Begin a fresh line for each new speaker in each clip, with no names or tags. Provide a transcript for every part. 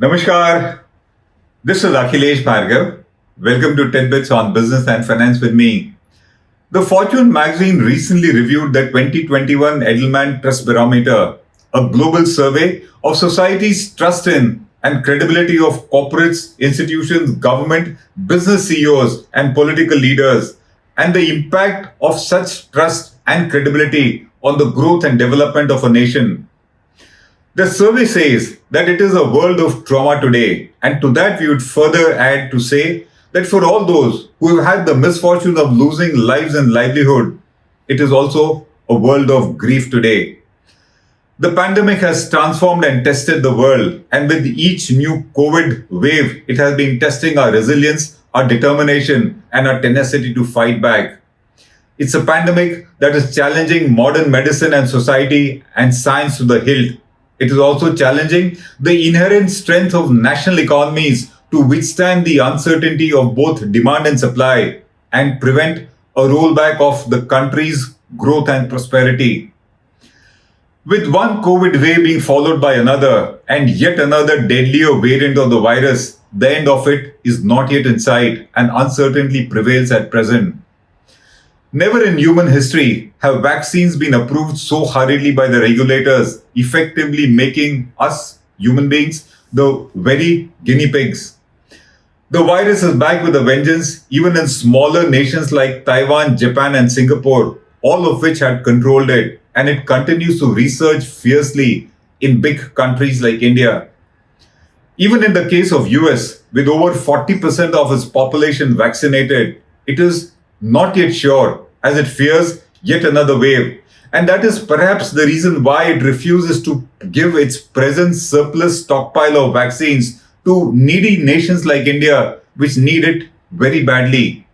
Namaskar. This is Akhilesh Bhargava. Welcome to Tit-Bits on Business and Finance with me. The Fortune magazine recently reviewed the 2021 Edelman Trust Barometer, a global survey of society's trust in and credibility of corporates, institutions, government, business CEOs, and political leaders, and the impact of such trust and credibility on the growth and development of a nation. The survey says that it is a world of trauma today, and to that we would further add to say that for all those who have had the misfortune of losing lives and livelihood, it is also a world of grief today. The pandemic has transformed and tested the world, and with each new COVID wave, it has been testing our resilience, our determination, and our tenacity to fight back. It's a pandemic that is challenging modern medicine and society and science to the hilt. It is also challenging the inherent strength of national economies to withstand the uncertainty of both demand and supply and prevent a rollback of the country's growth and prosperity. With one COVID wave being followed by another and yet another deadlier variant of the virus, the end of it is not yet in sight and uncertainty prevails at present. Never in human history have vaccines been approved so hurriedly by the regulators, effectively making us, human beings, the very guinea pigs. The virus is back with a vengeance, even in smaller nations like Taiwan, Japan, and Singapore, all of which had controlled it, and it continues to resurge fiercely in big countries like India. Even in the case of US, with over 40% of its population vaccinated, it is not yet sure, as it fears yet another wave. And that is perhaps the reason why it refuses to give its present surplus stockpile of vaccines to needy nations like India, which need it very badly.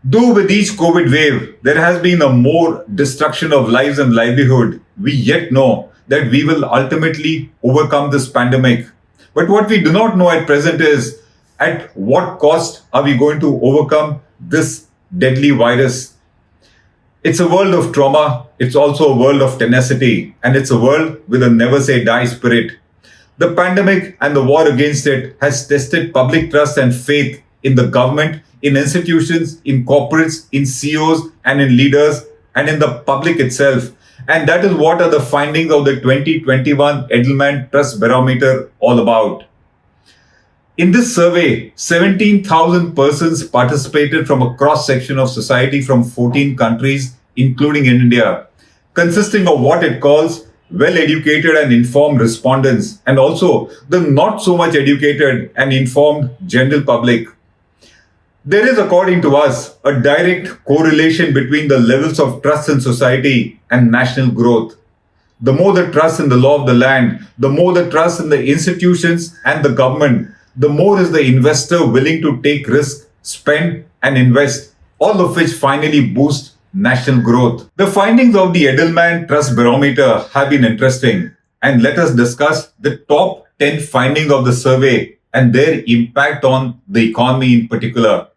Though with each COVID wave, there has been a more destruction of lives and livelihood, we yet know that we will ultimately overcome this pandemic. But what we do not know at present is at what cost are we going to overcome this deadly virus. It's a world of trauma, it's also a world of tenacity, and it's a world with a never say die spirit. The pandemic and the war against it has tested public trust and faith in the government, in institutions, in corporates, in CEOs, and in leaders, and in the public itself. And that is what are the findings of the 2021 Edelman Trust Barometer all about. In this survey, 17,000 persons participated from a cross-section of society from 14 countries, including India, consisting of what it calls well-educated and informed respondents, and also the not so much educated and informed general public. There is, according to us, a direct correlation between the levels of trust in society and national growth. The more the trust in the law of the land, the more the trust in the institutions and the government, the more is the investor willing to take risk, spend and invest, all of which finally boost national growth. The findings of the Edelman Trust Barometer have been interesting, and let us discuss the top 10 findings of the survey and their impact on the economy in particular.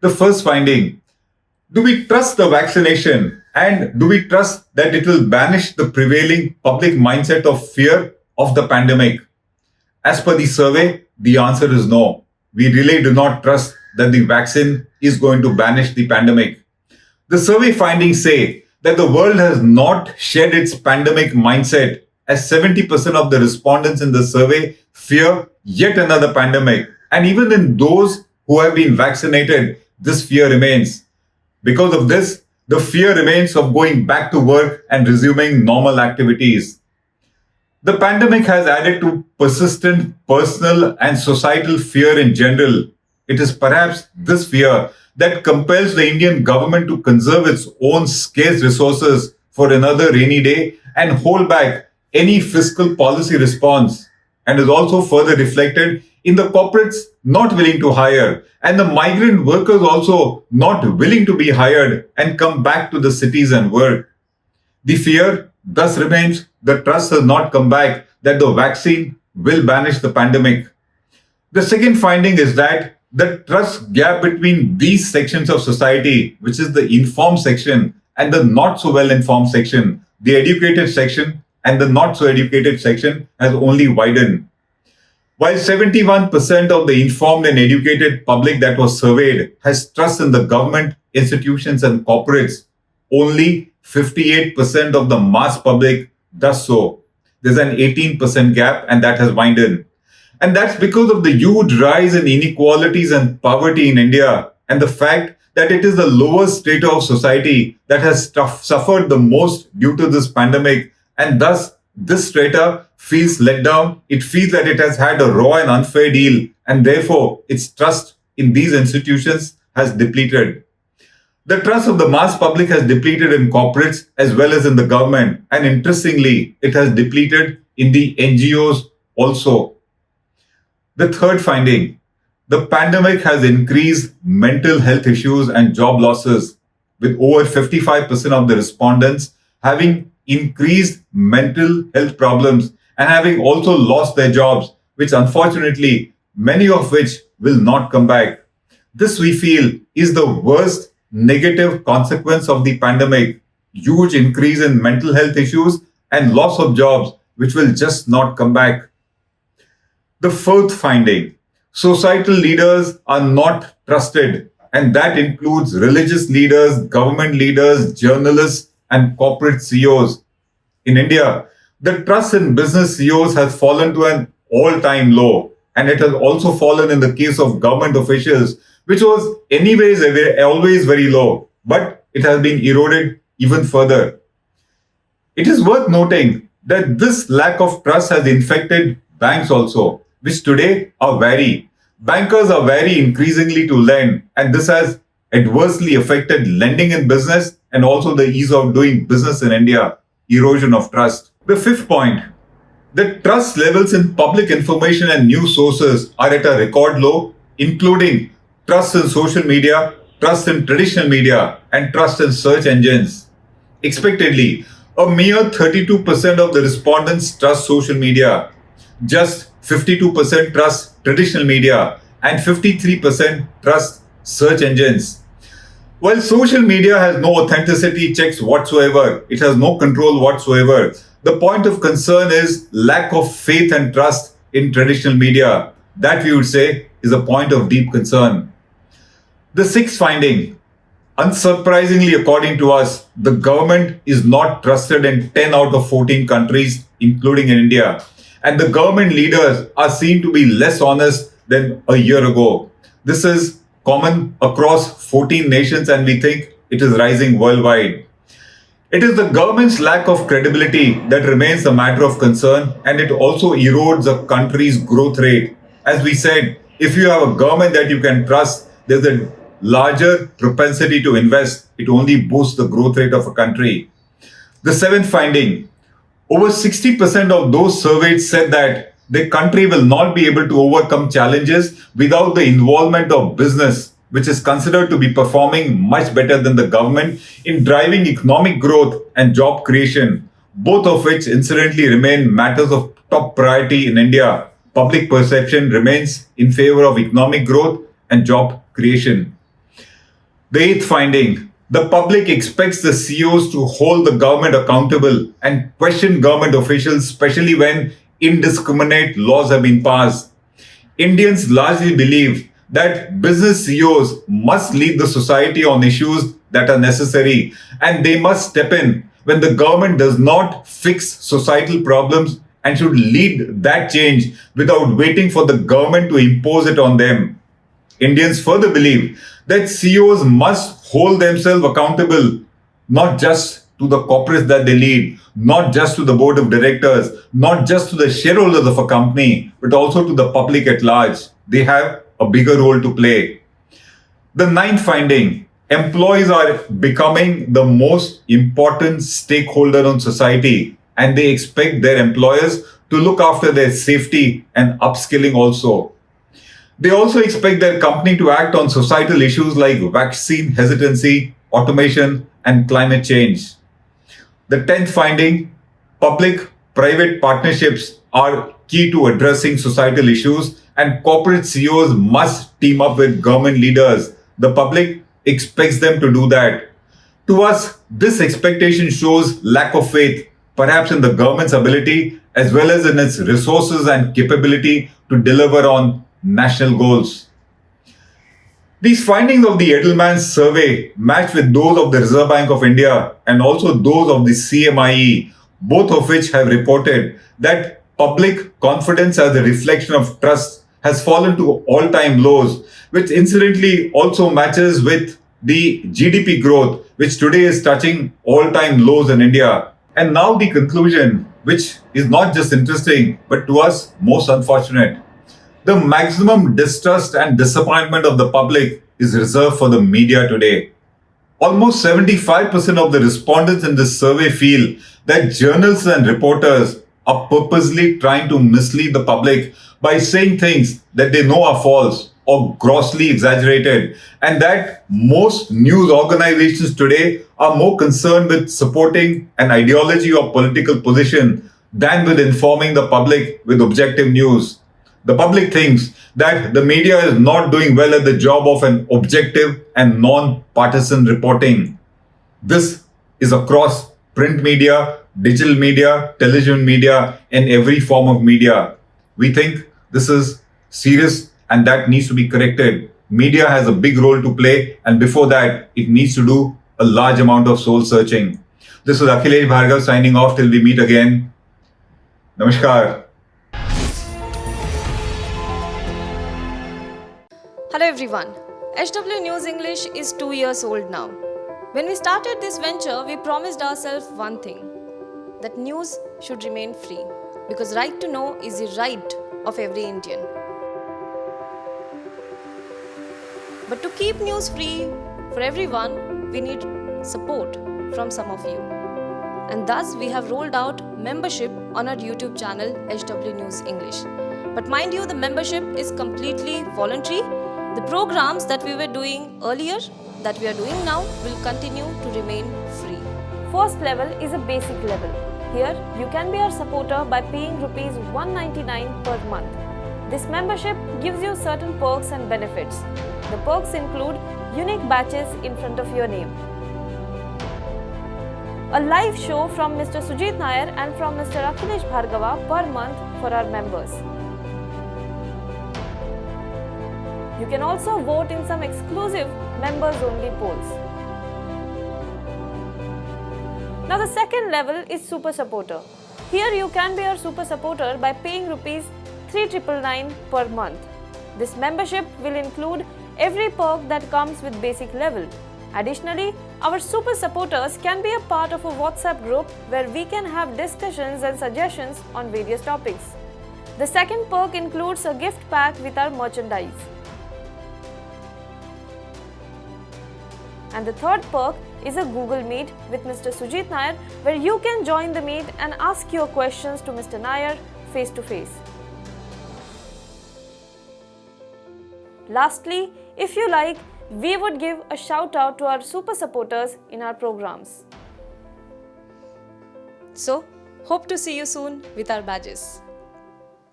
The first finding: do we trust the vaccination, and do we trust that it will banish the prevailing public mindset of fear of the pandemic? As per the survey, the answer is no. We really do not trust that the vaccine is going to banish the pandemic. The survey findings say that the world has not shed its pandemic mindset, as 70% of the respondents in the survey fear yet another pandemic. And even in those who have been vaccinated, this fear remains. Because of this, the fear remains of going back to work and resuming normal activities. The pandemic has added to persistent personal and societal fear in general. It is perhaps this fear that compels the Indian government to conserve its own scarce resources for another rainy day and hold back any fiscal policy response, and is also further reflected in the corporates not willing to hire and the migrant workers also not willing to be hired and come back to the cities and work. The fear thus remains, the trust has not come back that the vaccine will banish the pandemic. The second finding is that the trust gap between these sections of society, which is the informed section and the not so well informed section, the educated section and the not so educated section, has only widened. While 71% of the informed and educated public that was surveyed has trust in the government, institutions, and corporates, only 58% of the mass public does so. There's an 18% gap, and that has widened. And that's because of the huge rise in inequalities and poverty in India, and the fact that it is the lowest strata of society that has suffered the most due to this pandemic, and thus this strata feels let down. It feels that it has had a raw and unfair deal, and therefore its trust in these institutions has depleted. The trust of the mass public has depleted in corporates as well as in the government, and interestingly, it has depleted in the NGOs also. The third finding: the pandemic has increased mental health issues and job losses, with over 55% of the respondents having increased mental health problems and having also lost their jobs, which unfortunately, many of which will not come back. This, we feel, is the worst negative consequence of the pandemic: huge increase in mental health issues and loss of jobs, which will just not come back. The fourth finding: societal leaders are not trusted, and that includes religious leaders, government leaders, journalists, and corporate CEOs. In India, the trust in business CEOs has fallen to an all-time low, and it has also fallen in the case of government officials, which was anyways always very low, but it has been eroded even further. It is worth noting that this lack of trust has infected banks also, which today are wary. Bankers are wary increasingly to lend, and this has adversely affected lending in business and also the ease of doing business in India. Erosion of trust. The fifth point: the trust levels in public information and news sources are at a record low, including trust in social media, trust in traditional media, and trust in search engines. Expectedly, a mere 32% of the respondents trust social media, just 52% trust traditional media, and 53% trust search engines. While social media has no authenticity checks whatsoever, it has no control whatsoever, the point of concern is lack of faith and trust in traditional media. That, we would say, is a point of deep concern. The sixth finding: unsurprisingly, according to us, the government is not trusted in 10 out of 14 countries, including in India. And the government leaders are seen to be less honest than a year ago. This is common across 14 nations, and we think it is rising worldwide. It is the government's lack of credibility that remains a matter of concern, and it also erodes a country's growth rate. As we said, if you have a government that you can trust, there's a larger propensity to invest. It only boosts the growth rate of a country. The seventh finding: over 60% of those surveyed said that the country will not be able to overcome challenges without the involvement of business, which is considered to be performing much better than the government in driving economic growth and job creation, both of which incidentally remain matters of top priority in India. Public perception remains in favor of economic growth and job creation. The eighth finding: the public expects the CEOs to hold the government accountable and question government officials, especially when indiscriminate laws have been passed. Indians largely believe that business CEOs must lead the society on issues that are necessary, and they must step in when the government does not fix societal problems, and should lead that change without waiting for the government to impose it on them. Indians further believe that CEOs must hold themselves accountable, not just to the corporates that they lead, not just to the board of directors, not just to the shareholders of a company, but also to the public at large. They have a bigger role to play. The ninth finding: employees are becoming the most important stakeholder in society, and they expect their employers to look after their safety and upskilling also. They also expect their company to act on societal issues like vaccine hesitancy, automation, and climate change. The 10th finding: public-private partnerships are key to addressing societal issues, and corporate CEOs must team up with government leaders. The public expects them to do that. To us, this expectation shows lack of faith, perhaps in the government's ability as well as in its resources and capability to deliver on national goals. These findings of the Edelman survey match with those of the Reserve Bank of India and also those of the CMIE, both of which have reported that public confidence as a reflection of trust has fallen to all-time lows, which incidentally also matches with the GDP growth, which today is touching all-time lows in India. And now the conclusion, which is not just interesting, but to us most unfortunate. The maximum distrust and disappointment of the public is reserved for the media today. Almost 75% of the respondents in this survey feel that journalists and reporters are purposely trying to mislead the public by saying things that they know are false or grossly exaggerated, and that most news organizations today are more concerned with supporting an ideology or political position than with informing the public with objective news. The public thinks that the media is not doing well at the job of an objective and non-partisan reporting. This is across print media, digital media, television media, and every form of media. We think this is serious and that needs to be corrected. Media has a big role to play, and before that, it needs to do a large amount of soul searching. This is Akhilesh Bhargava signing off till we meet again. Namaskar.
Hello everyone. HW News English is 2 years old now. When we started this venture, we promised ourselves one thing, that news should remain free, because right to know is the right of every Indian. But to keep news free for everyone, we need support from some of you. And thus we have rolled out membership on our YouTube channel HW News English. But mind you, the membership is completely voluntary. The programs that we were doing earlier, that we are doing now, will continue to remain free. First level is a basic level. Here, you can be our supporter by paying Rs 199 per month. This membership gives you certain perks and benefits. The perks include unique badges in front of your name, a live show from Mr. Sujit Nair and from Mr. Akhilesh Bhargava per month for our members. You can also vote in some exclusive members-only polls. Now the second level is Super Supporter. Here you can be our Super Supporter by paying Rs 3,999 per month. This membership will include every perk that comes with basic level. Additionally, our Super Supporters can be a part of a WhatsApp group where we can have discussions and suggestions on various topics. The second perk includes a gift pack with our merchandise. And the third perk is a Google Meet with Mr. Sujit Nair, where you can join the meet and ask your questions to Mr. Nair face to face. Lastly, if you like, we would give a shout out to our super supporters in our programs. So, hope to see you soon with our badges.